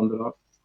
15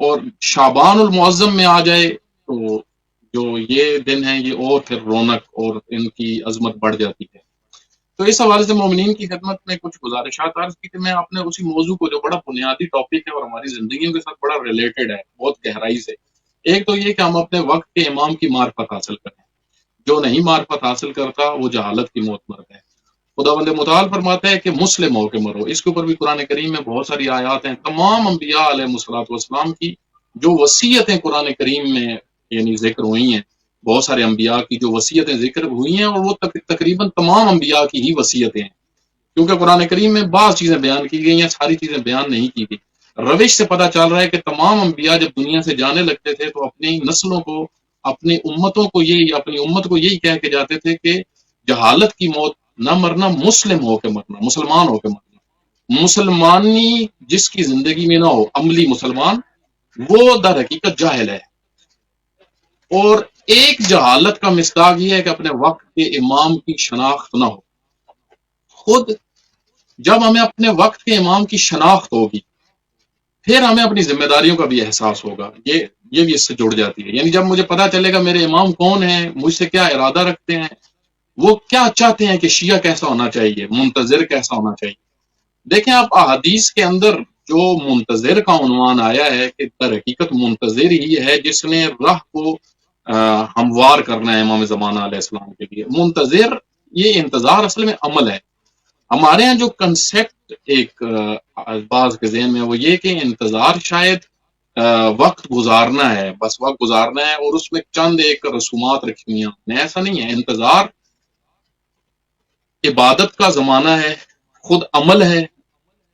اور شعبان المعظم میں آ جائے تو جو یہ دن ہیں یہ اور پھر رونق اور ان کی عظمت بڑھ جاتی ہے. تو اس حوالے سے مومنین کی خدمت میں کچھ گزارشات عرض کی کہ میں اپنے اسی موضوع کو جو بڑا بنیادی ٹاپک ہے اور ہماری زندگیوں کے ساتھ بڑا ریلیٹڈ ہے بہت گہرائی سے. ایک تو یہ کہ ہم اپنے وقت کے امام کی معرفت حاصل کریں. جو نہیں معرفت حاصل کرتا وہ جہالت کی موت مرتا ہے. خداوند متعال فرماتا ہے کہ مسلم ہو کے مرو. اس کے اوپر بھی قرآن کریم میں بہت ساری آیات ہیں تمام انبیاء علیہ الصلوۃ والسلام کی جو وصیتیں قرآن کریم میں یعنی ذکر ہوئی ہیں. بہت سارے انبیاء کی جو وصیتیں ذکر ہوئی ہیں اور وہ تقریباً تمام انبیاء کی ہی وصیتیں ہیں کیونکہ قرآن کریم میں بعض چیزیں بیان کی گئی ہیں ساری چیزیں بیان نہیں کی گئی. روش سے پتہ چل رہا ہے کہ تمام انبیاء جب دنیا سے جانے لگتے تھے تو اپنی نسلوں کو اپنی امتوں کو اپنی امت کو یہی کہہ کے جاتے تھے کہ جہالت کی موت نہ مرنا مسلم ہو کے مرنا مسلمان ہو کے مرنا. مسلمانی جس کی زندگی میں نہ ہو عملی مسلمان وہ در حقیقت جاہل ہے. اور ایک جہالت کا مصداق یہ ہے کہ اپنے وقت کے امام کی شناخت نہ ہو. خود جب ہمیں اپنے وقت کے امام کی شناخت ہوگی پھر ہمیں اپنی ذمہ داریوں کا بھی احساس ہوگا. یہ بھی اس سے جڑ جاتی ہے. یعنی جب مجھے پتا چلے گا میرے امام کون ہیں مجھ سے کیا ارادہ رکھتے ہیں وہ کیا چاہتے ہیں کہ شیعہ کیسا ہونا چاہیے منتظر کیسا ہونا چاہیے. دیکھیں آپ احادیث کے اندر جو منتظر کا عنوان آیا ہے کہ در حقیقت منتظر ہی ہے جس نے راہ کو ہموار کرنا ہے امام زمانہ علیہ السلام کے لیے. منتظر یہ انتظار اصل میں عمل ہے. ہمارے یہاں جو کنسیپٹ ایک بعض کے ذہن میں وہ یہ کہ انتظار شاید وقت گزارنا ہے بس وقت گزارنا ہے اور اس میں چند ایک رسومات رکھی ہوئی ہیں. ایسا نہیں ہے. انتظار عبادت کا زمانہ ہے خود عمل ہے.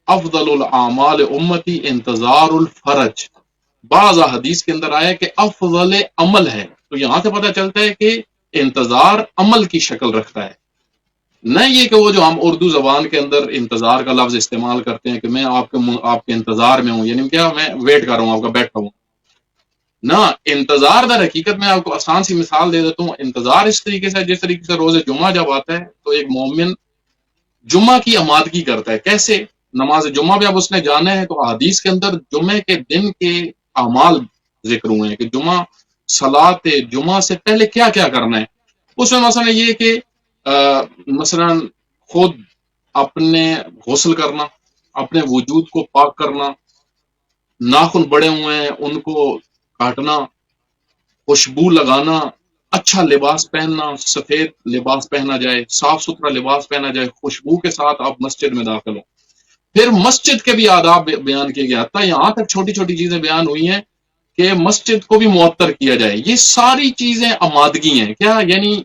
افضل الاعمال امتی انتظار الفرج. بعض حدیث کے اندر آیا کہ افضل عمل ہے. تو یہاں سے پتہ چلتا ہے کہ انتظار عمل کی شکل رکھتا ہے نہ یہ کہ وہ جو ہم اردو زبان کے اندر انتظار کا لفظ استعمال کرتے ہیں کہ میں آپ کے انتظار میں ہوں یعنی کیا میں ویٹ کر رہا ہوں آپ کا بیٹھا ہوں. نہ انتظار در حقیقت میں آپ کو آسان سی مثال دے دیتا ہوں. انتظار اس طریقے سے جس طریقے سے روز جمعہ جب آتا ہے تو ایک مومن جمعہ کی آمادگی کرتا ہے. کیسے؟ نماز جمعہ بھی اب اس نے جانا ہے تو حدیث کے اندر جمعے کے دن کے اعمال ذکر ہوئے ہیں کہ جمعہ صلاۃ جمعہ سے پہلے کیا کیا کرنا ہے. اس میں مثلا یہ کہ مثلا خود اپنے غسل کرنا اپنے وجود کو پاک کرنا ناخن بڑے ہوئے ہیں ان کو کاٹنا خوشبو لگانا اچھا لباس پہننا سفید لباس پہنا جائے صاف ستھرا لباس پہنا جائے خوشبو کے ساتھ آپ مسجد میں داخل ہو. پھر مسجد کے بھی آداب بیان کیے گئے حتیٰ یہاں تک چھوٹی چھوٹی چیزیں بیان ہوئی ہیں کہ مسجد کو بھی معطر کیا جائے. یہ ساری چیزیں آمادگی ہیں. کیا یعنی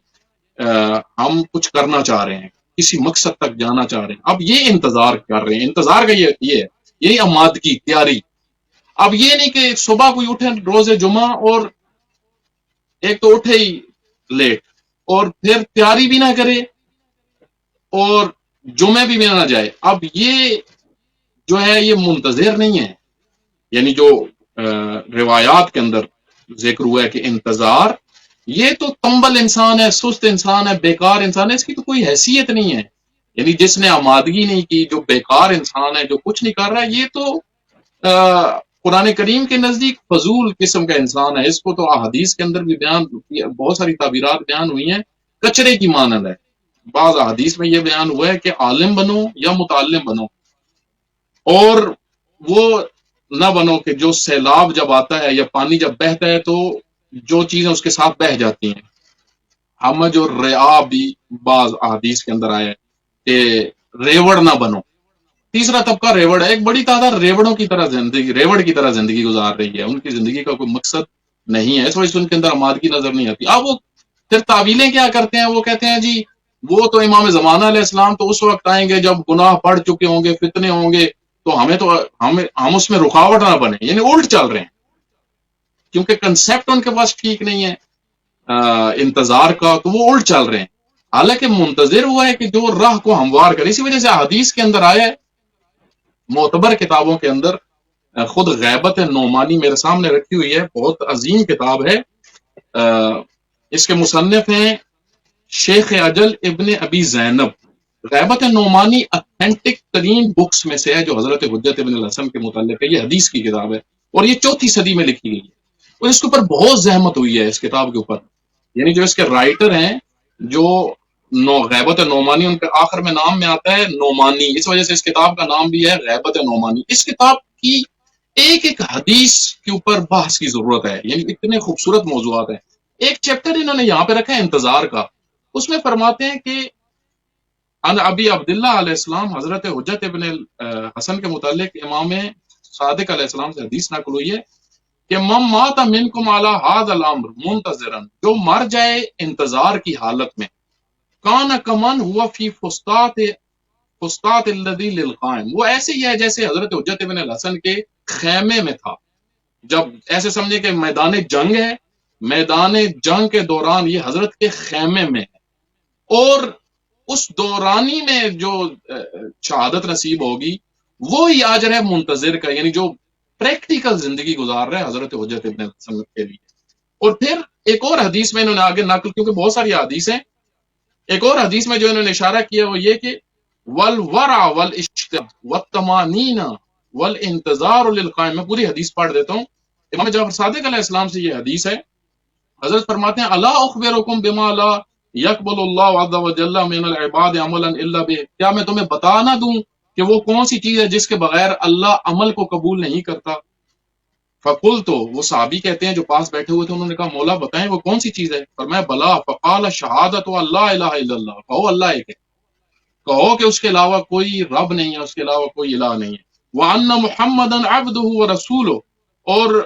ہم کچھ کرنا چاہ رہے ہیں کسی مقصد تک جانا چاہ رہے ہیں. اب یہ انتظار کر رہے ہیں. انتظار کا یہ ہے یہی آمادگی تیاری. اب یہ نہیں کہ صبح کوئی اٹھے روز جمعہ اور ایک تو اٹھے ہی لیٹ اور پھر تیاری بھی نہ کرے اور جمعے بھی نہ جائے. اب یہ جو ہے یہ منتظر نہیں ہے. یعنی جو روایات کے اندر ذکر ہوا ہے کہ انتظار یہ تو تنبل انسان ہے سست انسان ہے بیکار انسان ہے اس کی تو کوئی حیثیت نہیں ہے. یعنی جس نے آمادگی نہیں کی جو بیکار انسان ہے جو کچھ نہیں کر رہا ہے یہ تو قرآن کریم کے نزدیک فضول قسم کا انسان ہے. اس کو تو احادیث کے اندر بھی بیان بہت ساری تعبیرات بیان ہوئی ہیں کچرے کی مانند ہے. بعض احادیث میں یہ بیان ہوا ہے کہ عالم بنو یا متعلم بنو اور وہ نہ بنو کہ جو سیلاب جب آتا ہے یا پانی جب بہتا ہے تو جو چیزیں اس کے ساتھ بہہ جاتی ہیں. ہم جو رعا بھی بعض احادیث کے اندر آیا ہے کہ ریوڑ نہ بنو. تیسرا طبقہ ریوڑ ہے. ایک بڑی تعداد ریوڑوں کی طرح ریوڑ کی طرح زندگی گزار رہی ہے. ان کی زندگی کا کوئی مقصد نہیں ہے اس وجہ سے ان کے اندر آمادگی نظر نہیں آتی. اب وہ پھر تعویلیں کیا کرتے ہیں وہ کہتے ہیں جی وہ تو امام زمانہ علیہ السلام تو اس وقت آئیں گے جب گناہ پڑ چکے ہوں گے فتنے ہوں گے تو ہم اس میں رکاوٹ نہ بنے. یعنی الٹ چل رہے ہیں کیونکہ کنسیپٹ ان کے پاس ٹھیک نہیں ہے انتظار کا تو وہ الٹ چل رہے ہیں. حالانکہ منتظر ہوا ہے کہ جو راہ کو ہموار کرے. اسی وجہ سے حدیث کے اندر آیا ہے معتبر کتابوں کے اندر خود غیبت نعمانی میرے سامنے رکھی ہوئی ہے بہت عظیم کتاب ہے. اس کے مصنف ہیں شیخ اجل ابن ابی زینب. غیبت نعمانی اتھینٹک ترین بکس میں سے ہے جو حضرت حجت ابن الحسن کے متعلق ہے. یہ حدیث کی کتاب ہے اور یہ 4 صدی میں لکھی گئی ہے، اور اس کے اوپر بہت زحمت ہوئی ہے اس کتاب کے اوپر. یعنی جو اس کے رائٹر ہیں، جو غیبت نعمانی، ان کے آخر میں نام میں آتا ہے نعمانی، اس وجہ سے اس کتاب کا نام بھی ہے غیبت نعمانی. اس کتاب کی ایک ایک حدیث کے اوپر بحث کی ضرورت ہے، یعنی اتنے خوبصورت موضوعات ہیں. ایک چیپٹر انہوں نے یہاں پہ رکھا ہے انتظار کا. اس میں فرماتے ہیں کہ ان ابی عبداللہ علیہ السلام، حضرت حجت ابن حسن کے متعلق امام صادق علیہ السلام سے حدیث نقل ہوئی ہے کہ من مات منکم علی ھذا الامر منتظرا، جو مر جائے انتظار کی حالت میں، کان کمن ہوا فی فسطاط الذی للقائم، وہ ایسے ہی ہے جیسے حضرت حجت ابن الحسن کے خیمے میں تھا. جب ایسے سمجھے کہ میدان جنگ ہے، میدان جنگ کے دوران یہ حضرت کے خیمے میں ہے، اور اس دورانی میں جو شہادت نصیب ہوگی وہی اجر ہے منتظر کا، یعنی جو پریکٹیکل زندگی گزار رہا ہے حضرت حجت ابن الحسن کے لیے. اور پھر ایک اور حدیث میں انہوں نے آگے نقل، کیونکہ بہت ساری حدیث ہیں، ایک اور حدیث میں جو انہوں نے اشارہ کیا وہ یہ کہ والورع والاشتیاق والطمانین والانتظار للقائم. میں پوری حدیث پڑھ دیتا ہوں. امام جعفر صادق علیہ السلام سے یہ حدیث ہے. حضرت فرماتے ہیں الا اخبرکم بما لا یقبل اللہ عز وجل من العباد عملا الا به، کیا میں تمہیں بتا نہ دوں کہ وہ کون سی چیز ہے جس کے بغیر اللہ عمل کو قبول نہیں کرتا. فقلت، وہ صحابی کہتے ہیں جو پاس بیٹھے ہوئے تھے، انہوں نے کہا مولا بتائیں وہ کون سی چیز ہے. فرمایا بلا، فقال شہادت اللہ الہ الا اللہ، کہو اللہ ایک ہے، کہو کہ اس کے علاوہ کوئی رب نہیں ہے، اس کے علاوہ کوئی الہ نہیں ہے. وان محمدا عبدہ ورسولہ، اور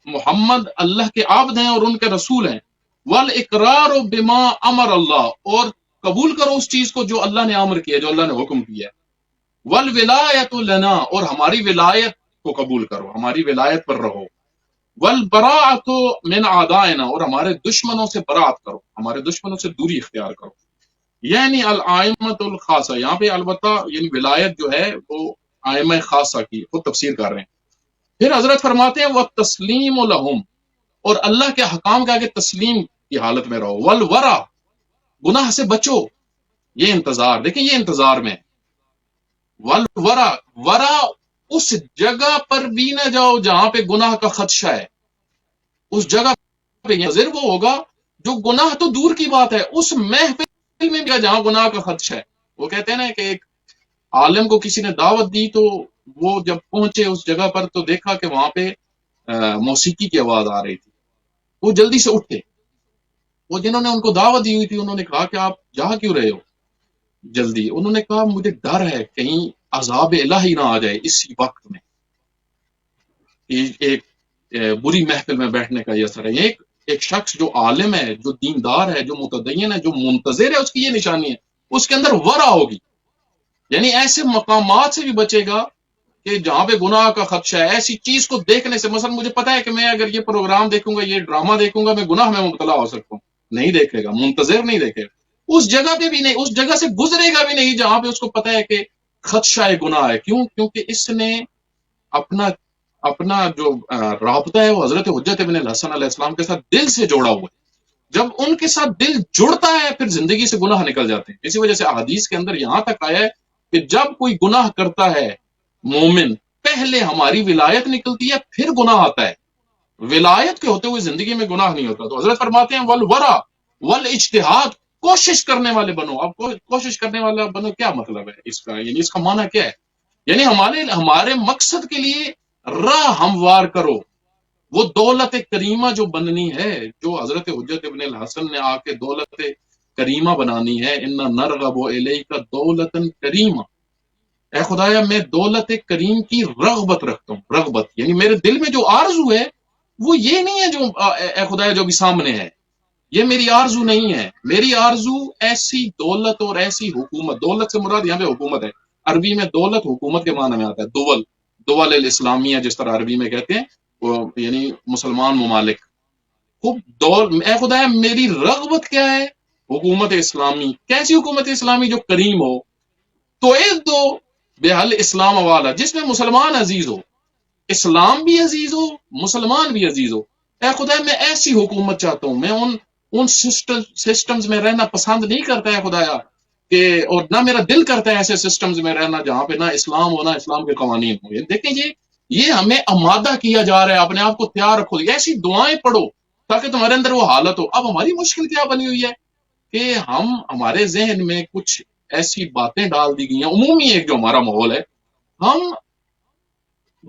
محمد اللہ کے عبد ہیں اور ان کے رسول ہیں. والاقرار بما امر اللہ، اور قبول کرو اس چیز کو جو اللہ نے امر کیا، جو اللہ نے حکم کیا. والولایۃ لنا، اور ہماری ولایت کو قبول کرو، ہماری ولایت پر رہو. والبراءۃ من اعدائنا، اور ہمارے دشمنوں سے برات کرو، ہمارے دشمنوں سے دوری اختیار کرو. یعنی الائمۃ الخاصہ، یہاں پہ البتہ یعنی ولایت جو ہے وہ ائمہ خاصہ کی خود تفسیر کر رہے ہیں. پھر حضرت فرماتے ہیں وَالتَّسْلِيمُ لَهُمْ، اور اللہ کے حکام کے آگے تسلیم کی حالت میں رہو. والورع، گناہ سے بچو. یہ انتظار، دیکھیں یہ انتظار میں. والورع، ورع اس جگہ پر بھی نہ جاؤ جہاں پہ گناہ کا خدشہ ہے. اس جگہ پہ نظر وہ ہوگا جو گناہ تو دور کی بات ہے، اس محفل میں بھی جہاں گناہ کا خدشہ ہے. وہ کہتے ہیں نا کہ ایک عالم کو کسی نے دعوت دی، تو وہ جب پہنچے اس جگہ پر تو دیکھا کہ وہاں پہ موسیقی کی آواز آ رہی تھی. وہ جلدی سے اٹھے. وہ جنہوں نے ان کو دعوت دی ہوئی تھی انہوں نے کہا کہ آپ جا کیوں رہے ہو جلدی؟ انہوں نے کہا مجھے ڈر ہے کہیں عذاب الہی نہ آ جائے اسی وقت میں. ایک بری محفل میں بیٹھنے کا یہ اثر ہے. ایک شخص جو عالم ہے، جو دیندار ہے، جو متدین ہے، جو منتظر ہے، اس کی یہ نشانی ہے، اس کے اندر ورع ہوگی. یعنی ایسے مقامات سے بھی بچے گا کہ جہاں پہ گناہ کا خدشہ ہے. ایسی چیز کو دیکھنے سے، مثلا مجھے پتا ہے کہ میں اگر یہ پروگرام دیکھوں گا، یہ ڈرامہ دیکھوں گا، میں گناہ میں مبتلا ہو سکتا ہوں. نہیں دیکھے گا، منتظر نہیں دیکھے گا. اس جگہ پہ بھی نہیں، اس جگہ سے گزرے گا بھی نہیں جہاں پہ اس کو پتا ہے کہ خدشہ گناہ ہے. کیوں؟ کیونکہ اس نے اپنا جو رابطہ ہے وہ حضرت حجت ابن الحسن علیہ السلام کے ساتھ دل سے جوڑا ہوا ہے. جب ان کے ساتھ دل جڑتا ہے پھر زندگی سے گناہ نکل جاتے ہیں. اسی وجہ سے احادیث کے اندر یہاں تک آیا ہے کہ جب کوئی گناہ کرتا ہے مومن، پہلے ہماری ولایت نکلتی ہے پھر گناہ آتا ہے. ولایت کے ہوتے ہوئے زندگی میں گناہ نہیں ہوتا. تو حضرت فرماتے ہیں والورع والاجتہاد، کوشش کرنے والے بنو. اب کوشش کرنے والا بنو کیا مطلب ہے اس کا؟ یعنی اس کا معنی کیا ہے؟ یعنی ہمارے مقصد کے لیے راہ ہموار کرو. وہ دولت کریمہ جو بننی ہے، جو حضرت حجت ابن الحسن نے آ کے دولت کریمہ بنانی ہے. ان نرغب الیک دولتا کریمہ، اے خدایا میں دولت کریم کی رغبت رکھتا ہوں. رغبت یعنی میرے دل میں جو آرزو ہے وہ یہ نہیں ہے جو اے خدایا جو بھی سامنے ہے، یہ میری آرزو نہیں ہے. میری آرزو ایسی دولت اور ایسی حکومت. دولت سے مراد یہاں پہ حکومت ہے. عربی میں دولت حکومت کے معنی میں آتا ہے. دول الاسلامیہ جس طرح عربی میں کہتے ہیں، وہ یعنی مسلمان ممالک. اے خدایا میری رغبت کیا ہے؟ حکومت اسلامی. کیسی حکومت اسلامی؟ جو کریم ہو. تو ایک دو بحل اسلام والا، جس میں مسلمان عزیز ہو، اسلام بھی عزیز ہو، مسلمان بھی عزیز ہو. اے خدا میں ایسی حکومت چاہتا ہوں. میں ان سسٹمز میں رہنا پسند نہیں کرتا ہے خدایا، کہ اور نہ میرا دل کرتا ہے ایسے سسٹمز میں رہنا جہاں پہ نہ اسلام ہو نہ اسلام کے قوانین ہو. دیکھیں یہ ہمیں آمادہ کیا جا رہا ہے، اپنے آپ کو تیار رکھو، ایسی دعائیں پڑھو تاکہ تمہارے اندر وہ حالت ہو۔ اب ہماری مشکل کیا بنی ہوئی ہے کہ ہمارے ذہن میں کچھ ایسی باتیں ڈال دی گئی ہیں، عمومی ایک جو ہمارا ماحول ہے، ہم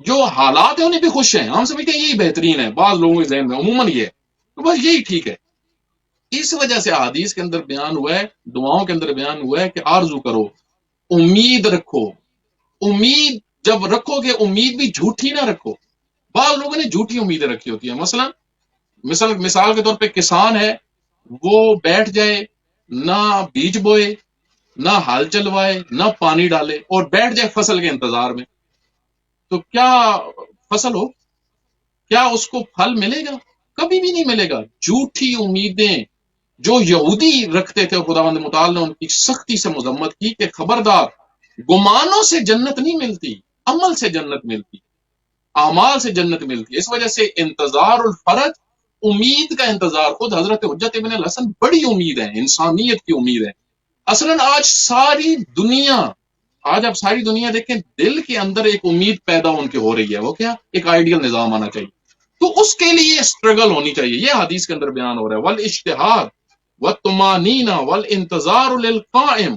جو حالات ہیں انہیں بھی خوش ہیں، ہم سمجھتے ہیں یہی بہترین ہے، بعض لوگوں کے ذہن میں عموماً یہ ہے تو بس یہی ٹھیک ہے۔ اس وجہ سے احادیث کے اندر بیان ہوا ہے، دعاؤں کے اندر بیان ہوا ہے کہ آرزو کرو، امید رکھو۔ امید جب رکھو گے، امید بھی جھوٹی نہ رکھو۔ بعض لوگوں نے جھوٹی امیدیں رکھی ہوتی ہیں، مثال کے طور پہ کسان ہے، وہ بیٹھ جائے، نہ بیج بوئے، نہ ہل چلوائے، نہ پانی ڈالے، اور بیٹھ جائے فصل کے انتظار میں، تو کیا فصل ہو؟ کیا اس کو پھل ملے گا؟ کبھی بھی نہیں ملے گا۔ جھوٹی امیدیں جو یہودی رکھتے تھے، خداوند متعال نے ان کی سختی سے مذمت کی کہ خبردار، گمانوں سے جنت نہیں ملتی، عمل سے جنت ملتی، اعمال سے جنت ملتی ہے۔ اس وجہ سے انتظار الفرج، امید کا انتظار، خود حضرت حجت ابن الحسن بڑی امید ہے، انسانیت کی امید ہے۔ اصلاً آج آپ ساری دنیا دیکھیں، دل کے اندر ایک امید پیدا ان کے ہو رہی ہے، وہ کیا؟ ایک آئیڈیل نظام آنا چاہیے، تو اس کے لیے اسٹرگل ہونی چاہیے۔ یہ حدیث کے اندر بیان ہو رہا ہے، والاجتہاد والطمانینہ والانتظار للقائم،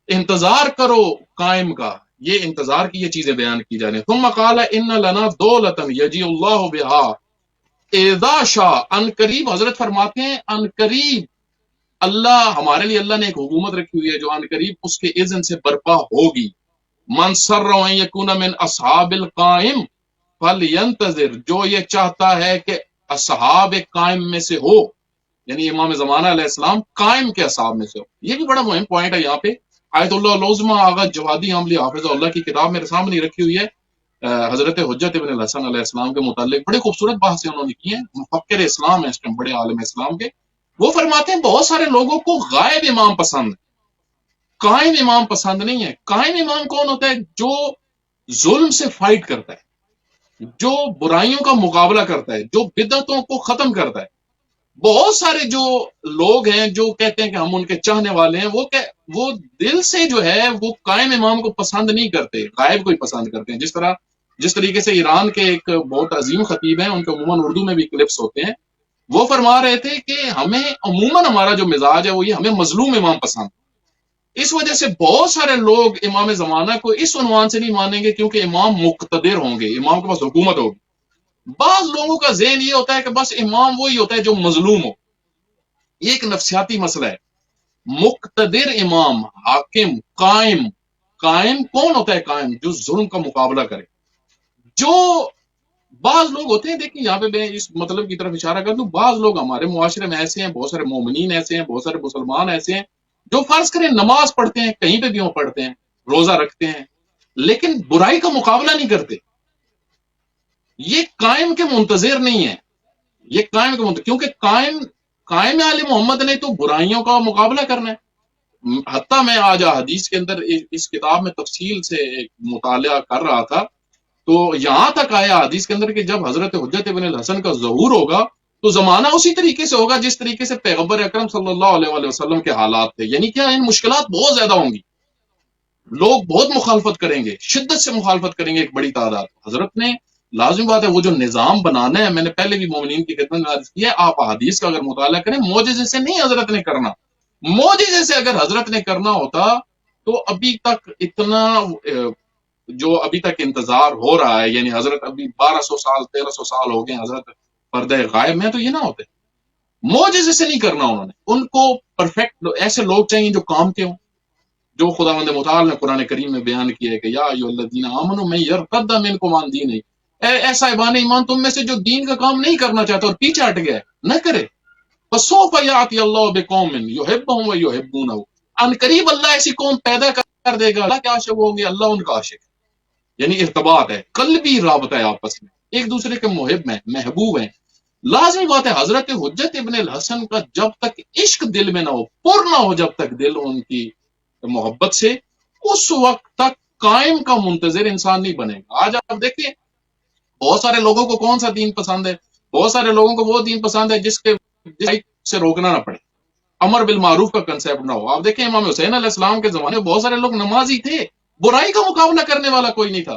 انتظار کرو قائم کا، یہ انتظار کی یہ چیزیں بیان کی جا رہی ہیں۔ ثم قال ان لنا دولتا یجی اللہ بها اذا شاء، ان قریب حضرت فرماتے ہیں ان قریب اللہ، ہمارے لیے اللہ نے ایک حکومت رکھی ہوئی ہے جو ان قریب اس کے اذن سے برپا ہوگی۔ من سر ان یکون من اصحاب القائم فلینتظر، جو یہ چاہتا ہے کہ اصحاب قائم میں سے ہو، یعنی امام زمانہ علیہ السلام قائم کے اصحاب میں سے ہو۔ یہ بھی بڑا مہم پوائنٹ ہے یہاں پہ۔ آیت اللہ العظمی آغا جوادی عملی حافظ اللہ کی کتاب میرے سامنے رکھی ہوئی ہے، حضرت حجت ابن الحسن علیہ السلام کے متعلق بڑے خوبصورت بحثیں انہوں نے کی ہیں، مفکر اسلام ہے اس ٹائم، بڑے عالم اسلام کے۔ وہ فرماتے ہیں بہت سارے لوگوں کو غائب امام پسند ہے، قائم امام پسند نہیں ہے۔ قائم امام کون ہوتا ہے؟ جو ظلم سے فائٹ کرتا ہے، جو برائیوں کا مقابلہ کرتا ہے، جو بدعتوں کو ختم کرتا ہے۔ بہت سارے جو لوگ ہیں جو کہتے ہیں کہ ہم ان کے چاہنے والے ہیں، وہ دل سے جو ہے وہ قائم امام کو پسند نہیں کرتے، غائب کو ہی پسند کرتے ہیں۔ جس طریقے سے ایران کے ایک بہت عظیم خطیب ہیں، ان کے عموماً اردو میں بھی کلپس ہوتے ہیں، وہ فرما رہے تھے کہ ہمیں عموماً ہمارا جو مزاج ہے وہ یہ، ہمیں مظلوم امام پسند۔ اس وجہ سے بہت سارے لوگ امام زمانہ کو اس عنوان سے نہیں مانیں گے کیونکہ امام مقتدر ہوں گے، امام کے پاس حکومت ہوگی۔ بعض لوگوں کا ذہن یہ ہوتا ہے کہ بس امام وہی ہوتا ہے جو مظلوم ہو۔ یہ ایک نفسیاتی مسئلہ ہے۔ مقتدر امام، حاکم، قائم کون ہوتا ہے؟ قائم جو ظلم کا مقابلہ کرے۔ جو بعض لوگ ہوتے ہیں، دیکھیں یہاں پہ میں اس مطلب کی طرف اشارہ کر دوں، بعض لوگ ہمارے معاشرے میں ایسے ہیں، بہت سارے مومنین ایسے ہیں، بہت سارے مسلمان ایسے ہیں جو فرض کریں نماز پڑھتے ہیں، کہیں پہ بھی وہ پڑھتے ہیں، روزہ رکھتے ہیں، لیکن برائی کا مقابلہ نہیں کرتے۔ یہ قائم کے منتظر نہیں ہے، یہ قائم کے منتظر، کیونکہ قائم آل محمد نے تو برائیوں کا مقابلہ کرنا ہے۔ حتیٰ میں آج حدیث کے اندر اس کتاب میں تفصیل سے ایک مطالعہ کر رہا تھا، تو یہاں تک آیا حدیث کے اندر کہ جب حضرت حجت ابن الحسن کا ظہور ہوگا تو زمانہ اسی طریقے سے ہوگا جس طریقے سے پیغمبر اکرم صلی اللہ علیہ وآلہ وسلم کے حالات تھے، یعنی کیا ان مشکلات بہت زیادہ ہوں گی، لوگ بہت مخالفت کریں گے، شدت سے مخالفت کریں گے، ایک بڑی تعداد۔ حضرت نے لازمی بات ہے وہ جو نظام بنانا ہے، میں نے پہلے بھی مومنین کی خدمت میں عرض کیا، آپ حدیث کا اگر مطالعہ کریں، معجزے سے نہیں حضرت نے کرنا۔ معجزے سے اگر حضرت نے کرنا ہوتا تو ابھی تک اتنا جو ابھی تک انتظار ہو رہا ہے، یعنی حضرت ابھی 1200 سال 1300 سال ہو گئے حضرت پردہ غائب میں، تو یہ نہ ہوتے۔ معجزے سے نہیں کرنا انہوں نے، ان کو پرفیکٹ ایسے لوگ چاہیے جو کام کے ہوں، جو خداوند متعال نے قرآن کریم میں بیان کیا ہے کہ یا ایھا الذین آمنوا من یرتد منکم عن دینہ، اے صاحبان ایمان تم میں سے جو دین کا کام نہیں کرنا چاہتا اور پیچھے ہٹ گیا نہ کرے، فسوف یاتی اللہ بقوم یحبهم ویحبونہ، ان قریب اللہ ایسی قوم پیدا کر دے گا، اللہ کے عاشق ہوں گے، اللہ ان کا عاشق ہے، یعنی ارتباط ہے، قلبی رابطہ ہے آپس میں، ایک دوسرے کے محب ہیں، محبوب ہیں۔ لازمی بات ہے حضرت حجت ابن الحسن کا جب تک عشق دل میں نہ ہو، پر نہ ہو جب تک دل ان کی محبت سے، اس وقت تک قائم کا منتظر انسان نہیں بنے گا۔ آج آپ دیکھیں بہت سارے لوگوں کو کون سا دین پسند ہے؟ بہت سارے لوگوں کو وہ دین پسند ہے جس سے روکنا نہ پڑے، امر بالمعروف کا کنسیپٹ نہ ہو۔ آپ دیکھیں امام حسین علیہ السلام کے زمانے میں بہت سارے لوگ نمازی تھے، برائی کا مقابلہ کرنے والا کوئی نہیں تھا،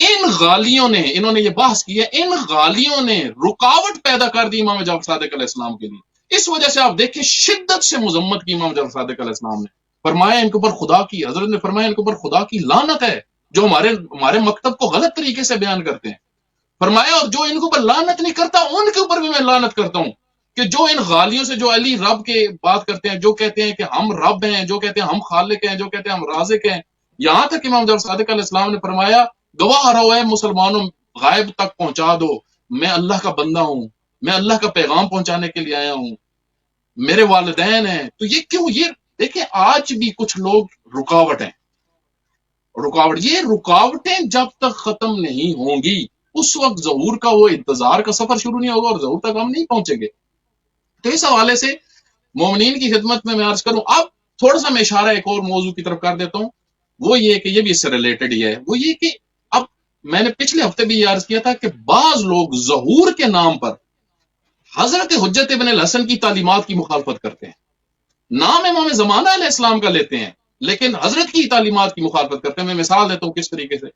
ان غالیوں نے، انہوں نے یہ بحث کی ہے، ان غالیوں نے رکاوٹ پیدا کر دی امام جعفر صادق علیہ السلام کے لیے. اس وجہ سے آپ دیکھیں شدت سے مذمت کی امام جعفر صادق علیہ السلام نے. فرمایا ان کے اوپر خدا کی، حضرت نے فرمایا ان کے اوپر خدا کی لعنت ہے جو ہمارے مکتب کو غلط طریقے سے بیان کرتے ہیں. فرمایا اور جو ان کے اوپر لعنت نہیں کرتا ان کے اوپر بھی میں لعنت کرتا ہوں، کہ جو ان غالیوں سے، جو علی رب کے بات کرتے ہیں، جو کہتے ہیں کہ ہم رب ہیں، جو کہتے ہیں ہم خالق ہیں، جو کہتے ہیں ہم رازق ہیں. یہاں تک امام جعفر صادق علیہ السلام نے فرمایا گواہ رہو اے مسلمانوں، غائب تک پہنچا دو، میں اللہ کا بندہ ہوں، میں اللہ کا پیغام پہنچانے کے لیے آیا ہوں، میرے والدین ہیں. تو یہ کیوں؟ یہ دیکھیں آج بھی کچھ لوگ یہ رکاوٹیں جب تک ختم نہیں ہوں گی اس وقت ظہور کا وہ انتظار کا سفر شروع نہیں ہوگا اور ظہور تک ہم نہیں پہنچیں گے. تو اس حوالے سے مومنین کی خدمت میں عرض کروں. اب تھوڑا سا میں اشارہ ایک اور موضوع کی طرف کر دیتا ہوں، وہ یہ کہ یہ بھی اس سے ریلیٹڈ ہی ہے. وہ یہ کہ اب میں نے پچھلے ہفتے بھی یہ عرض کیا تھا کہ بعض لوگ ظہور کے نام پر حضرت حجت ابن الحسن کی تعلیمات کی مخالفت کرتے ہیں. نام امام زمانہ علیہ السلام کا لیتے ہیں لیکن حضرت کی تعلیمات کی مخالفت کرتے ہیں. میں مثال دیتا ہوں کس طریقے سے.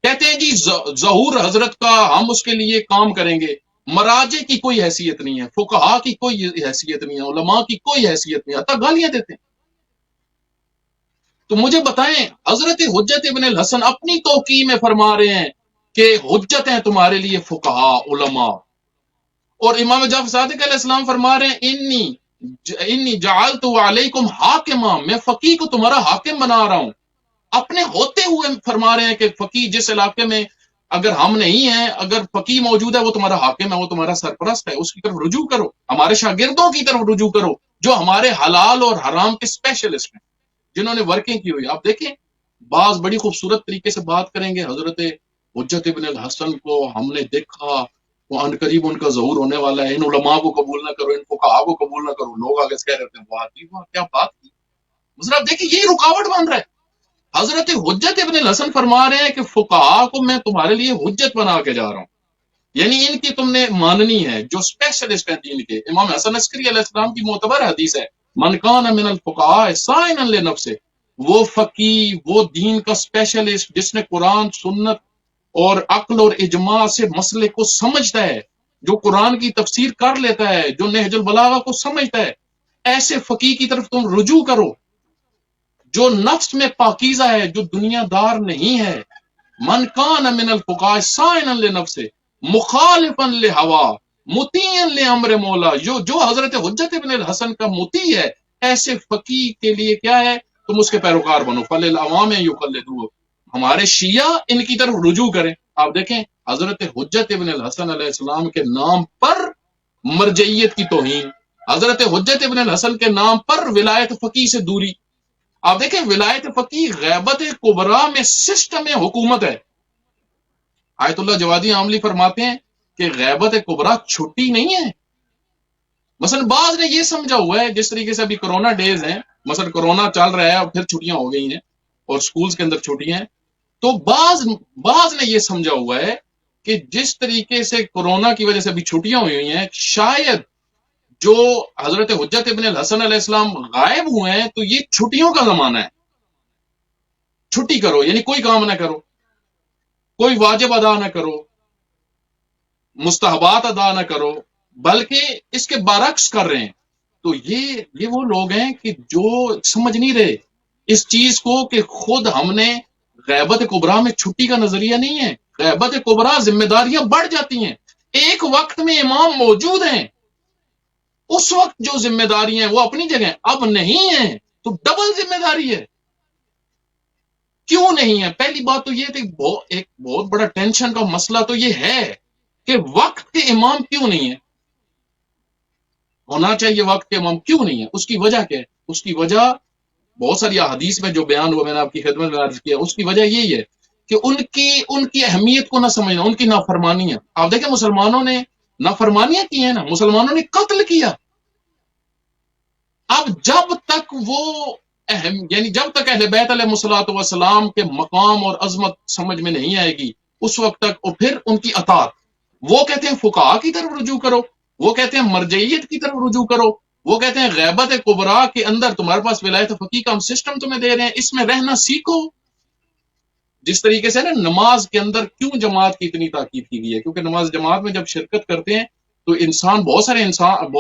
کہتے ہیں جی ظہور حضرت کا ہم اس کے لیے کام کریں گے، مراجع کی کوئی حیثیت نہیں ہے، فقہا کی کوئی حیثیت نہیں ہے، علماء کی کوئی حیثیت نہیں ہے، حتیٰ گالیاں دیتے ہیں. تو مجھے بتائیں حضرت حجت ابن الحسن اپنی توقیع میں فرما رہے ہیں کہ حجت ہیں تمہارے لیے فقہا علماء، اور امام جعفر صادق علیہ السلام فرما رہے ہیں انی جعلت علیکم حاکما، میں فقیہ کو تمہارا حاکم بنا رہا ہوں. اپنے ہوتے ہوئے فرما رہے ہیں کہ فقیہ جس علاقے میں اگر ہم نہیں ہیں، اگر فقیہ موجود ہے وہ تمہارا حاکم ہے، وہ تمہارا سرپرست ہے، اس کی طرف رجوع کرو، ہمارے شاگردوں کی طرف رجوع کرو جو ہمارے حلال اور حرام کے اسپیشلسٹ ہیں، جنہوں نے ورکنگ کی ہوئی. آپ دیکھیں بعض بڑی خوبصورت طریقے سے بات کریں گے حضرت حجت ابن الحسن کو ہم نے دیکھا، وہ ان قریب ان کا ظہور ہونے والا ہے، ان علماء کو قبول نہ کرو، ان فقہا کو قبول نہ کرو. لوگ آگے سے کہہ رہے ہیں واہ جی واہ کیا بات کی. مثلا آپ دیکھیں یہ رکاوٹ بن رہا ہے. حضرت حجت ابن الحسن فرما رہے ہیں کہ فقہا کو میں تمہارے لیے حجت بنا کے جا رہا ہوں، یعنی ان کی تم نے ماننی ہے جو اسپیشلسٹ ہیں دین کے. امام حسن عسکری علیہ السلام کی معتبر حدیث ہے من کان من الفقہاء صائنا لنفسہ، وہ فقی، وہ دین کا اسپیشلسٹ جس نے قرآن سنت اور عقل اور اجماع سے مسئلے کو سمجھتا ہے، جو قرآن کی تفسیر کر لیتا ہے، جو نہج البلاغہ کو سمجھتا ہے، ایسے فقی کی طرف تم رجوع کرو جو نفس میں پاکیزہ ہے، جو دنیا دار نہیں ہے. من کان من الفقہاء صائنا لنفسہ مخالفا لہوا مطیعا لامر مولا، جو حضرت حجت ابن الحسن کا مطیع ہے، ایسے فقی کے لیے کیا ہے تم اس کے پیروکار بنو. فللعوام یقلدوہ، ہمارے شیعہ ان کی طرف رجوع کریں. آپ دیکھیں حضرت حجت ابن الحسن علیہ السلام کے نام پر مرجعیت کی توہین، حضرت حجت ابن الحسن کے نام پر ولایت فقیہ سے دوری. آپ دیکھیں ولایت فقیہ غیبت کبریٰ میں سسٹم حکومت ہے. آیت اللہ جوادی عاملی فرماتے ہیں کہ غیبت کبریٰ چھٹی نہیں ہے. مثلا بعض نے یہ سمجھا ہوا ہے، جس طریقے سے ابھی کرونا ڈیز ہیں، مثلا کرونا چل رہا ہے اور پھر چھٹیاں ہو گئی ہیں اور سکولز کے اندر چھٹیاں ہیں، تو بعض نے یہ سمجھا ہوا ہے کہ جس طریقے سے کرونا کی وجہ سے ابھی چھٹیاں ہوئی ہیں، شاید جو حضرت حجت ابن الحسن علیہ السلام غائب ہوئے ہیں تو یہ چھٹیوں کا زمانہ ہے، چھٹی کرو، یعنی کوئی کام نہ کرو، کوئی واجب ادا نہ کرو، مستحبات ادا نہ کرو، بلکہ اس کے برعکس کر رہے ہیں. تو یہ وہ لوگ ہیں کہ جو سمجھ نہیں رہے اس چیز کو کہ خود ہم نے غیبت کبریٰ میں چھٹی کا نظریہ نہیں ہے. غیبت کبریٰ ذمہ داریاں بڑھ جاتی ہیں. ایک وقت میں امام موجود ہیں، اس وقت جو ذمہ داری ہیں وہ اپنی جگہ، اب نہیں ہیں تو ڈبل ذمہ داری ہے. کیوں نہیں ہے؟ پہلی بات تو یہ تھی، ایک بہت بڑا ٹینشن کا مسئلہ تو یہ ہے کہ وقت کے امام کیوں نہیں ہے. ہونا چاہیے وقت کے امام، کیوں نہیں ہے؟ اس کی وجہ کیا ہے؟ اس کی وجہ بہت ساری احادیث میں جو بیان ہوا، میں نے آپ کی خدمت میں عرض کیا، اس کی وجہ یہی ہے کہ ان کی اہمیت کو نہ سمجھنا، ان کی نافرمانی ہے. آپ دیکھیں مسلمانوں نے نافرمانیاں کی ہیں نا، مسلمانوں نے قتل کیا. اب جب تک وہ یعنی جب تک اہل بیت علیہ الصلوۃ والسلام کے مقام اور عظمت سمجھ میں نہیں آئے گی اس وقت تک، اور پھر ان کی اطاعت. وہ کہتے ہیں فقہا کی طرف رجوع کرو، وہ کہتے ہیں مرجعیت کی طرف رجوع کرو، وہ کہتے ہیں غیبت کبریٰ کے اندر تمہارے پاس ولایت فقیہ کا ہم سسٹم تمہیں دے رہے ہیں، اس میں رہنا سیکھو. جس طریقے سے نا نماز کے اندر کیوں جماعت کی اتنی تاکید کی گئی ہے، کیونکہ نماز جماعت میں جب شرکت کرتے ہیں تو بہت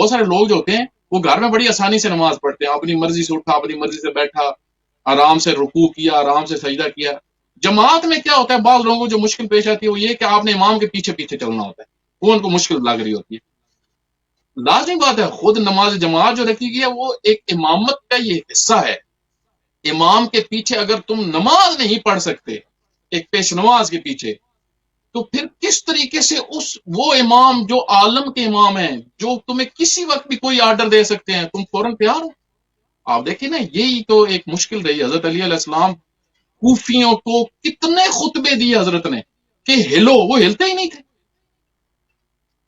سارے لوگ جو ہوتے ہیں وہ گھر میں بڑی آسانی سے نماز پڑھتے ہیں، اپنی مرضی سے اٹھا، اپنی مرضی سے بیٹھا، آرام سے رکوع کیا، آرام سے سجدہ کیا۔ جماعت میں کیا ہوتا ہے، بعض لوگوں کو جو مشکل پیش آتی ہے وہ یہ کہ آپ نے امام کے پیچھے پیچھے چلنا ہوتا ہے، وہ ان کو مشکل لگ رہی ہوتی ہے۔ لازمی بات ہے، خود نماز جماعت جو رکھی گئی ہے وہ ایک امامت کا یہ حصہ ہے۔ امام کے پیچھے اگر تم نماز نہیں پڑھ سکتے، ایک پیش نماز کے پیچھے، تو پھر کس طریقے سے وہ امام جو عالم کے امام ہیں، جو تمہیں کسی وقت بھی کوئی آرڈر دے سکتے ہیں، تم فوراً تیار ہو؟ آپ دیکھیں نا، یہی تو ایک مشکل رہی۔ حضرت علی علیہ السلام کوفیوں کو کتنے خطبے دیے حضرت نے کہ ہلو، وہ ہلتے ہی نہیں تھے۔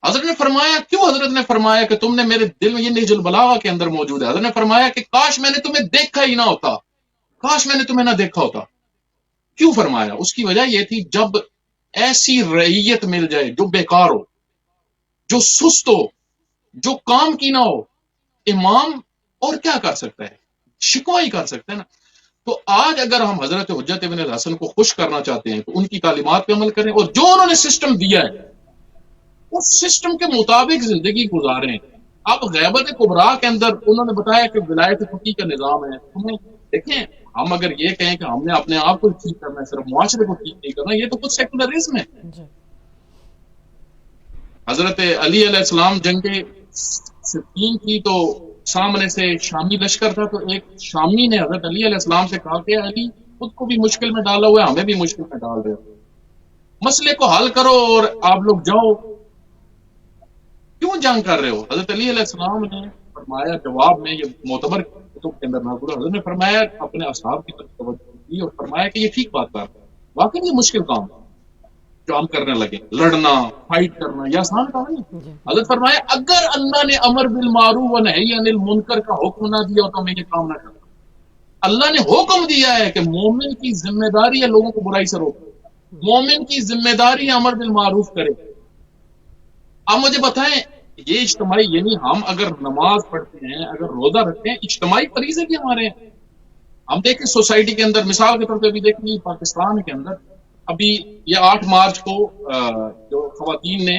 حضرت نے فرمایا، کیوں حضرت نے فرمایا کہ تم نے میرے دل میں، یہ نہج البلاغہ کے اندر موجود ہے، حضرت نے فرمایا کہ کاش میں نے تمہیں دیکھا ہی نہ ہوتا، کاش میں نے تمہیں نہ دیکھا ہوتا۔ کیوں فرمایا؟ اس کی وجہ یہ تھی، جب ایسی رعیت مل جائے جو بیکار ہو، جو سست ہو، جو کام کی نہ ہو، امام اور کیا کر سکتا ہے؟ شکوہ ہی کر سکتا ہے نا۔ تو آج اگر ہم حضرت حجت ابن الحسن کو خوش کرنا چاہتے ہیں تو ان کی تعلیمات پہ عمل کریں، اور جو انہوں نے سسٹم دیا ہے اس سسٹم کے مطابق زندگی گزاریں۔ اب غیبت کبریٰ کے اندر انہوں نے بتایا کہ ولایت فقیہ کا نظام ہے۔ ہمیں دیکھیں، ہم اگر یہ کہیں کہ ہم نے اپنے آپ کو ٹھیک کرنا ہے، صرف معاشرے کو ٹھیک نہیں کرنا، یہ تو کچھ سیکولرزم ہے۔ حضرت علی علیہ السلام جنگ صفین کی تو سامنے سے شامی لشکر تھا، تو ایک شامی نے حضرت علی علیہ السلام سے کہا کہ علی خود کو بھی مشکل میں ڈالا ہوا ہے، ہمیں بھی مشکل میں ڈال رہے ہو، مسئلے کو حل کرو اور آپ لوگ جاؤ، کیوں جنگ کر رہے ہو؟ حضرت علی علیہ السلام نے فرمایا جواب میں، یہ معتبر کتب کے اندر نقل ہے، حضرت نے فرمایا، اپنے اصحاب کی طرف توجہ کی اور فرمایا کہ یہ ٹھیک بات کر رہا ہے، واقعی یہ مشکل کام ہے جو ہم کرنے لگے، لڑنا، فائٹ کرنا، یہ آسان کام نہیں۔ حضرت فرمایا اگر اللہ نے امر بالمعروف و نہی عن المنکر کا حکم نہ دیا تو میں یہ کام نہ کرتا۔ اللہ نے حکم دیا ہے کہ مومن کی ذمہ داری ہے لوگوں کو برائی سے روکنا، مومن کی ذمہ داری ہے امر بالمعروف کرے۔ اب مجھے بتائیں، یہ اجتماعی، یعنی ہم اگر نماز پڑھتے ہیں، اگر روزہ رکھتے ہیں، اجتماعی فریضے بھی ہمارے ہیں۔ ہم دیکھیں سوسائٹی کے اندر، مثال کے طور پہ ابھی دیکھیں پاکستان کے اندر ابھی یہ 8 مارچ کو جو خواتین نے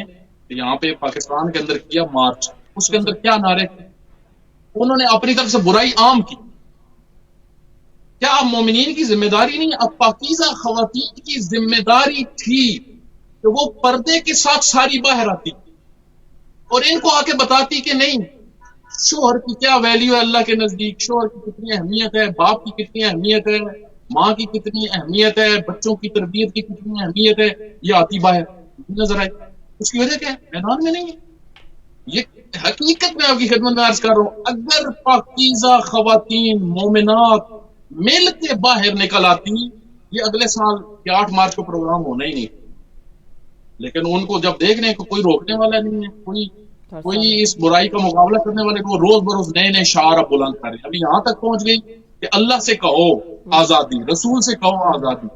یہاں پہ پاکستان کے اندر کیا مارچ، اس کے اندر کیا نعرے تھے؟ انہوں نے اپنی طرف سے برائی عام کی۔ کیا اب مومنین کی ذمہ داری نہیں؟ اب پاکیزہ خواتین کی ذمہ داری تھی کہ وہ پردے کے ساتھ ساری باہر آتی اور ان کو آ کے بتاتی کہ نہیں، شوہر کی کیا ویلیو ہے اللہ کے نزدیک، شوہر کی کتنی اہمیت ہے، باپ کی کتنی اہمیت ہے، ماں کی کتنی اہمیت ہے، بچوں کی تربیت کی کتنی اہمیت ہے، یہ آتی باہر نظر آئی۔ اس کی وجہ کیا ہے؟ میدان میں نہیں ہے۔ یہ حقیقت میں آپ کی خدمت میں عرض کر رہا ہوں، اگر پاکیزہ خواتین مومنات مل کے باہر نکل آتی، یہ اگلے سال کے 8 مارچ کو پروگرام ہونا ہی نہیں۔ لیکن ان کو جب دیکھ رہے ہیں کہ کوئی روکنے والا نہیں ہے، کوئی اس برائی کا مقابلہ کرنے والے، وہ روز بروز نئے نئے شعار بلند کر رہے ہیں۔ ابھی یہاں تک پہنچ گئی کہ اللہ سے کہو آزادی، رسول سے کہو آزادی۔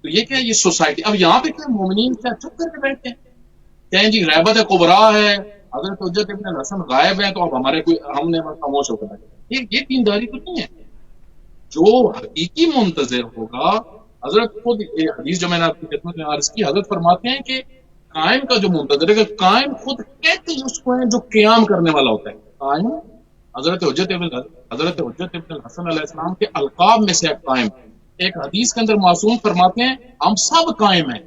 تو یہ کیا، یہ سوسائٹی۔ اب یہاں پہ کیا مومنین کیا چپ کر کے بیٹھتے ہیں، کہیں جی غیبت کبریٰ ہے، حضرت حجت ابن الحسن غائب ہیں تو اب ہم نے خاموش ہو کر، یہ دینداری تو نہیں ہے۔ جو حقیقی منتظر ہوگا، حضرت خود حدیث جو میں نے آپ کی خدمت میں عرض کی، حضرت فرماتے ہیں کہ قائم کا جو منتظر ہے، کہ قائم خود کہتے ہیں اس کو ہے جو قیام کرنے والا ہوتا ہے۔ قائم حضرت حجت ابن الحسن علیہ السلام کے القاب میں سے قائم، ایک حدیث کے اندر معصوم فرماتے ہیں ہم سب قائم ہیں،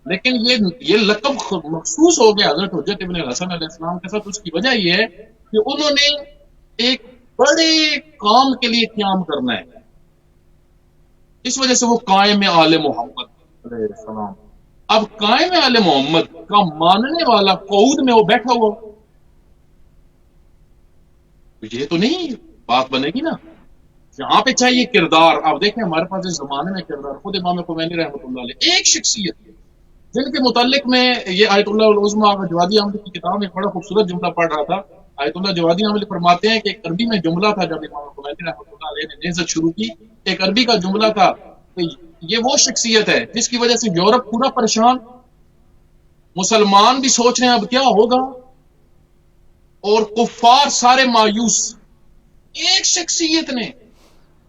لیکن یہ لقب مخصوص ہو گیا حضرت حجت ابن الحسن علیہ السلام کے ساتھ۔ اس کی وجہ یہ ہے کہ انہوں نے ایک بڑے کام کے لیے قیام کرنا ہے، اس وجہ سے وہ قائم آل محمد علیہ السلام۔ اب قائم آل محمد کا ماننے والا قعود میں وہ بیٹھا ہوا، یہ تو نہیں بات بنے گی نا۔ یہاں پہ چاہیے کردار۔ اب دیکھیں ہمارے پاس اس زمانے میں کردار، خود امام خمینی رحمۃ اللہ علیہ ایک شخصیت جن کے متعلق میں یہ آیت اللہ العظمیٰ جوادی احمد کی کتاب میں بڑا خوبصورت جملہ پڑھ رہا تھا۔ آیت اللہ جوادی احمد فرماتے ہیں کہ ایک عربی میں جملہ تھا، جب امام خمینی رحمۃ اللہ علیہ نے نہضت شروع کی، ایک عربی کا جملہ تھا کہ یہ وہ شخصیت ہے جس کی وجہ سے یورپ پورا پریشان، مسلمان بھی سوچ رہے ہیں اب کیا ہوگا، اور کفار سارے مایوس۔ ایک شخصیت نے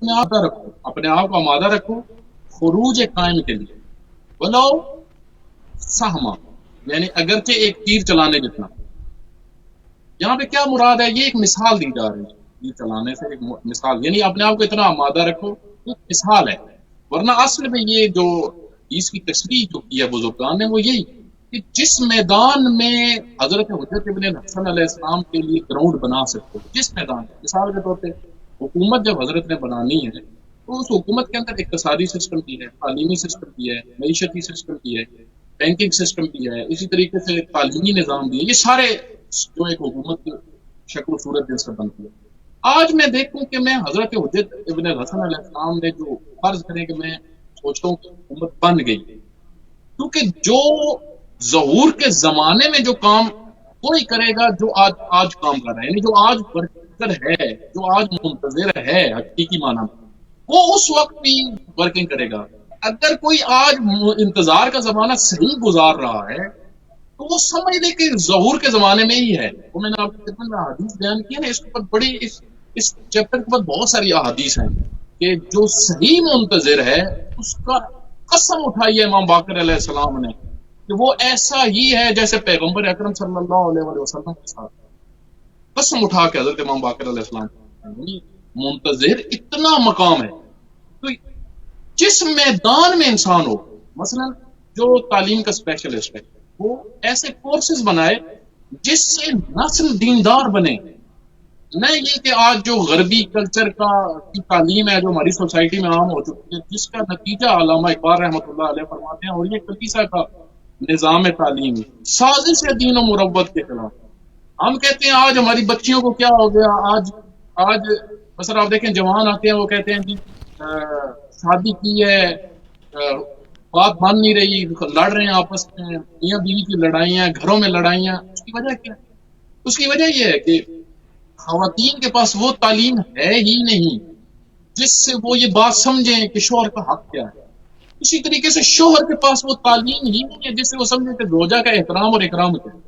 اپنے آپ کا رکھو، اپنے آپ کو آمادہ رکھو خروج قائم کے لیے، بولو سہما، یعنی اگرچہ ایک تیر چلانے جتنا۔ یہاں پہ کیا مراد ہے؟ یہ ایک مثال دی جا رہی ہے، تیر چلانے سے ایک مثال، یعنی اپنے آپ کو اتنا آمادہ رکھو، ایک مثال ہے۔ ورنہ اصل میں یہ جو اس کی تشریح جو کی ہے بزرگان نے وہ یہی کہ جس میدان میں حضرت حجت ابن الحسن علیہ السلام کے لیے گراؤنڈ بنا سکتے ہو، جس میدان، مثال کے طور پہ حکومت جب حضرت نے بنانی ہے تو اس حکومت کے اندر اقتصادی سسٹم کی ہے، تعلیمی سسٹم کی ہے، معیشتی سسٹم کی ہے، بینکنگ سسٹم کی ہے، اسی طریقے سے تعلیمی نظام بھی ہے، یہ سارے جو ایک حکومت کی شکل و صورت جن سے بنتی ہے۔ آج میں دیکھوں کہ میں حضرت حجت ابن الحسن علیہ السلام نے جو فرض کریں کہ میں سوچتا ہوں کہ حکومت بن گئی، کیونکہ جو ظہور کے زمانے میں جو کام کوئی کرے گا جو آج کام کر رہا ہے، یعنی جو آج ورکر ہے، جو آج منتظر ہے حقیقی معنی میں، وہ اس وقت بھی ورکنگ کرے گا۔ اگر کوئی آج انتظار کا زمانہ صحیح گزار رہا ہے تو وہ سمجھ لے کہ ظہور کے زمانے میں ہی ہے۔ وہ میں نے آپ کو کتنا احادیث بیان کیا نا، اس کے بعد بڑی اس چیپٹر کے بعد بہت ساری احادیث ہیں کہ جو صحیح منتظر ہے اس کا قسم اٹھائی ہے امام باقر علیہ السلام نے کہ وہ ایسا ہی ہے جیسے پیغمبر اکرم صلی اللہ علیہ وسلم کے ساتھ، قسم اٹھا کے حضرت امام باقر علیہ السلام، یعنی منتظر اتنا مقام ہے۔ تو جس میدان میں انسان ہو، مثلا جو تعلیم کا اسپیشلسٹ ہے وہ ایسے کورسز بنائے جس سے نسل دیندار بنے، نہ یہ کہ آج جو غربی کلچر کی تعلیم ہے جو ہماری سوسائٹی میں عام ہو چکی ہے، جس کا نتیجہ علامہ اقبال رحمۃ اللہ علیہ فرماتے ہیں، اور یہ کلیسا کا نظام تعلیمی سازش ہے دین و مروت کے خلاف۔ ہم کہتے ہیں آج ہماری بچیوں کو کیا ہو گیا، آج مثلا آپ دیکھیں جوان آتے ہیں وہ کہتے ہیں جی شادی کی ہے، بات مان نہیں رہی، لڑ رہے ہیں آپس میں، میاں بیوی کی لڑائیاں، گھروں میں لڑائیاں۔ اس کی وجہ کیا ہے؟ اس کی وجہ یہ ہے کہ خواتین کے پاس وہ تعلیم ہے ہی نہیں جس سے وہ یہ بات سمجھیں کہ شوہر کا حق کیا ہے۔ اسی طریقے سے شوہر کے پاس وہ تعلیم ہی نہیں ہے جس سے وہ سمجھیں کہ زوجہ کا احترام اور اکرام کیا ہے۔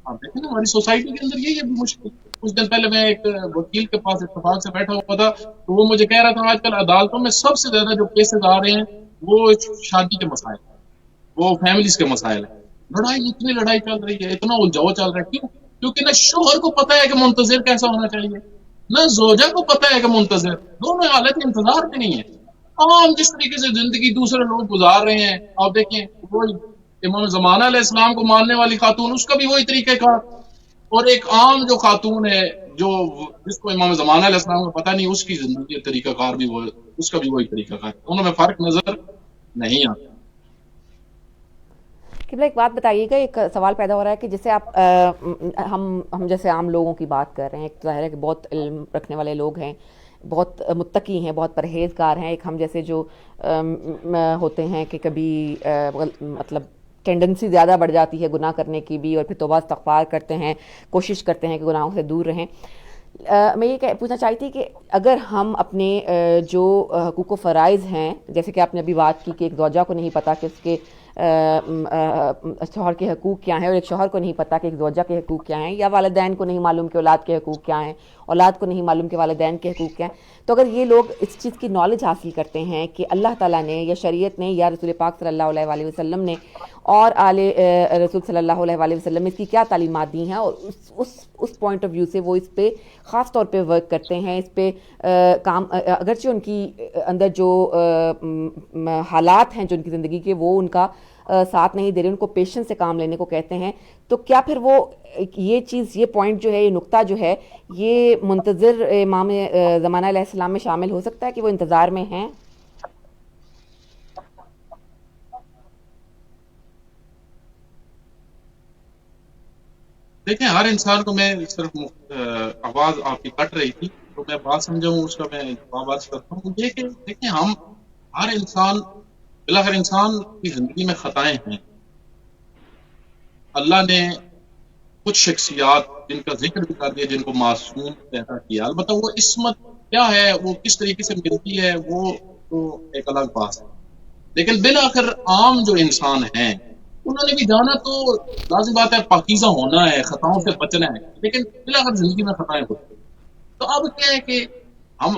آپ دیکھیں نا ہماری سوسائٹی کے اندر یہی ہے مشکل۔ کچھ دن پہلے میں ایک وکیل کے پاس اتفاق سے بیٹھا ہوا تھا تو وہ مجھے کہہ رہا تھا آج کل عدالتوں میں سب سے زیادہ جو کیسز آ رہے ہیں وہ شادی کے مسائل، وہ فیملیز کے مسائل ہیں۔ لڑائی، اتنی لڑائی چل رہی ہے، اتنا الجھاؤ چل رہا ہے، کیوں؟ کیونکہ نہ شوہر کو پتا ہے کہ منتظر کیسا ہونا چاہیے، نہ زوجہ کو پتا ہے کہ منتظر، دونوں حالت انتظار میں نہیں ہے۔ عام جس طریقے سے زندگی دوسرے لوگ گزار رہے ہیں، آپ دیکھیں وہی امام زمانہ علیہ السلام کو ماننے والی خاتون، اس کا بھی وہی طریقہ کار، اور ایک عام جو خاتون ہے جو جس کو امام زمانہ علیہ السلام کو پتہ نہیں، اس کی زندگی کا طریقہ کار بھی وہ، اس کا بھی وہی طریقہ کار، دونوں میں فرق نظر نہیں آتا۔ قبلہ ایک بات بتائیے گا، ایک سوال پیدا ہو رہا ہے کہ جیسے آپ ہم جیسے عام لوگوں کی بات کر رہے ہیں، ایک ظاہر ہے کہ بہت علم رکھنے والے لوگ ہیں، بہت متقی ہیں، بہت پرہیزگار ہیں، ایک ہم جیسے جو ہوتے ہیں کہ کبھی مطلب ٹینڈنسی زیادہ بڑھ جاتی ہے گناہ کرنے کی بھی، اور پھر توبہ استغفار کرتے ہیں، کوشش کرتے ہیں کہ گناہوں سے دور رہیں۔ میں یہ پوچھنا چاہتی تھی کہ اگر ہم اپنے جو حقوق و فرائض ہیں، جیسے کہ آپ نے ابھی بات کی کہ ایک زوجہ کو نہیں پتہ کہ اس کے شوہر کے حقوق کیا ہیں، اور ایک شوہر کو نہیں پتہ کہ ایک زوجہ کے حقوق کیا ہیں، یا والدین کو نہیں معلوم کہ اولاد کے حقوق کیا ہیں، اولاد کو نہیں معلوم کہ والدین کے حقوق کیا ہیں، تو اگر یہ لوگ اس چیز کی نالج حاصل کرتے ہیں کہ اللہ تعالیٰ نے یا شریعت نے یا رسول پاک صلی اللہ علیہ وآلہ وسلم نے اور آل رسول صلی اللہ علیہ وآلہ وسلم اس کی کیا تعلیمات دی ہیں، اور اس پوائنٹ آف ویو سے وہ اس پہ خاص طور پہ ورک کرتے ہیں، اس پہ کام، اگرچہ ان کی اندر جو حالات ہیں جو ان کی زندگی کے وہ ان کا ساتھ نہیں دے رہے، ان کو پیشنس سے کام لینے کو کہتے ہیں، تو کیا پھر وہ یہ چیز، یہ پوائنٹ جو ہے، یہ نقطہ جو ہے، یہ منتظر امام زمانہ علیہ السلام میں شامل ہو سکتا ہے کہ وہ انتظار میں ہیں؟ دیکھیں ہر انسان کو، میں صرف آواز آپ کی کٹ رہی تھی تو میں بات سمجھاؤں اس کا میں جواب عرض کرتا ہوں، یہ کہ دیکھیں ہم ہر انسان، بالآخر انسان کی زندگی میں خطائیں ہیں۔ اللہ نے کچھ شخصیات جن کا ذکر بھی کر دیا جن کو معصوم پیدا کیا، البتہ وہ عصمت کیا ہے، وہ کس طریقے سے ملتی ہے، وہ تو ایک الگ بات ہے، لیکن بالآخر عام جو انسان ہیں انہوں نے بھی جانا تو لازم بات ہے، پاکیزہ ہونا ہے، خطاؤں سے بچنا ہے، لیکن بالآخر زندگی میں خطائیں ہوتی ہیں۔ تو اب کیا ہے کہ ہم